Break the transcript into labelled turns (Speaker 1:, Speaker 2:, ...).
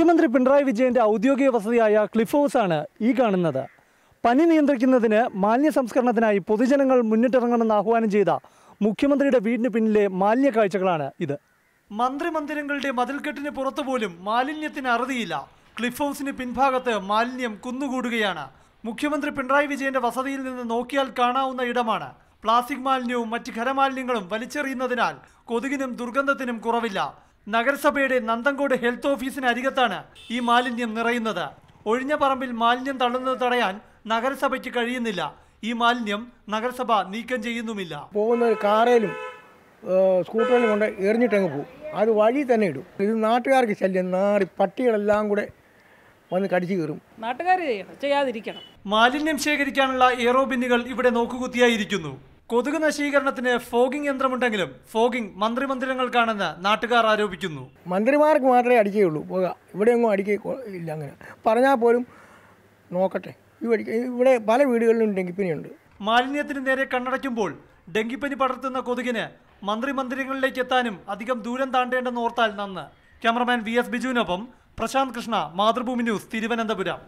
Speaker 1: മുഖ്യമന്ത്രി പിണറായി വിജയന്റെ ഔദ്യോഗിക വസതിയായ ക്ലിഫ് ഹൗസാണ് ഈ കാണുന്നത്. പനി നിയന്ത്രിക്കുന്നതിന് മാലിന്യ സംസ്കരണത്തിനായി പൊതുജനങ്ങൾ മുന്നിട്ടിറങ്ങണമെന്ന് ആഹ്വാനം ചെയ്ത മുഖ്യമന്ത്രിയുടെ വീടിന് പിന്നിലെ മാലിന്യ കാഴ്ചകളാണ് ഇത്. മന്ത്രിമന്ദിരങ്ങളുടെ മതിൽക്കെട്ടിന് പുറത്തുപോലും മാലിന്യത്തിന് അറുതിയില്ല. ക്ലിഫ് ഹൗസിന് പിൻഭാഗത്ത് മാലിന്യം കുന്നുകൂടുകയാണ്. മുഖ്യമന്ത്രി പിണറായി വിജയന്റെ വസതിയിൽ നിന്ന് നോക്കിയാൽ കാണാവുന്ന ഇടമാണ്. പ്ലാസ്റ്റിക് മാലിന്യവും മറ്റ് ഖരമാലിന്യങ്ങളും വലിച്ചെറിയുന്നതിനാൽ കൊതുകിനും ദുർഗന്ധത്തിനും കുറവില്ല. നഗരസഭയുടെ നന്തങ്കോട് ഹെൽത്ത് ഓഫീസിന് അരികത്താണ് ഈ മാലിന്യം നിറയുന്നത്. ഒഴിഞ്ഞ പറമ്പിൽ മാലിന്യം തള്ളുന്നത് തടയാൻ നഗരസഭയ്ക്ക് കഴിയുന്നില്ല. ഈ മാലിന്യം നഗരസഭ നീക്കം ചെയ്യുന്നുമില്ല.
Speaker 2: പോകുന്ന കാറേലും സ്കൂട്ടറിലും കൊണ്ട് എറിഞ്ഞിട്ടങ്ങ് പോകും. അത് വഴി തന്നെ ഇടും. ഇത് നാട്ടുകാർക്ക് ശല്യം. നാറി പട്ടികളെല്ലാം കൂടെ വന്ന് കടിച്ചു കയറും.
Speaker 3: നാട്ടുകാർ ചെയ്യാതിരിക്കണം.
Speaker 1: മാലിന്യം ശേഖരിക്കാനുള്ള എയറോ ബിന്നുകൾ ഇവിടെ നോക്കുകുത്തിയായിരിക്കുന്നു. കൊതുക് നശീകരണത്തിന് ഫോഗിംഗ് യന്ത്രമുണ്ടെങ്കിലും ഫോഗിംഗ് മന്ത്രിമന്ദിരങ്ങൾക്കാണെന്ന് നാട്ടുകാർ ആരോപിക്കുന്നു.
Speaker 2: മന്ത്രിമാർക്ക് മാത്രമേ അടിക്കുകയുള്ളൂ പുക. ഇവിടെയൊന്നും അടിക്കില്ല. അങ്ങനെ പറഞ്ഞാൽ പോലും നോക്കട്ടെ. ഇവിടെ പല വീടുകളിലും ഡെങ്കിപ്പനിയുണ്ട്.
Speaker 1: മാലിന്യത്തിന് നേരെ കണ്ണടയ്ക്കുമ്പോൾ ഡെങ്കിപ്പനി പടർത്തുന്ന കൊതുകിന് മന്ത്രിമന്ദിരങ്ങളിലേക്ക് എത്താനും അധികം ദൂരം താണ്ടേണ്ടെന്ന് ഓർത്താൽ നന്ന്. ക്യാമറമാൻ VS ബിജുവിനൊപ്പം പ്രശാന്ത് കൃഷ്ണ, മാതൃഭൂമി ന്യൂസ്, തിരുവനന്തപുരം.